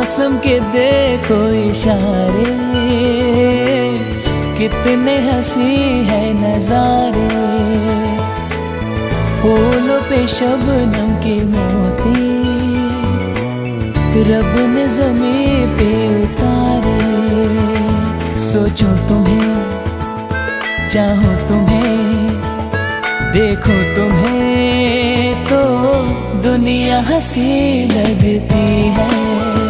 मौसम के देखो इशारे, कितने हंसी है नजारे। फूलों पे शबनम के मोती रब ने ज़मीं पे उतारे। सोचो तुम्हें, चाहो तुम्हें, देखो तुम्हें तो दुनिया हंसी लगती है।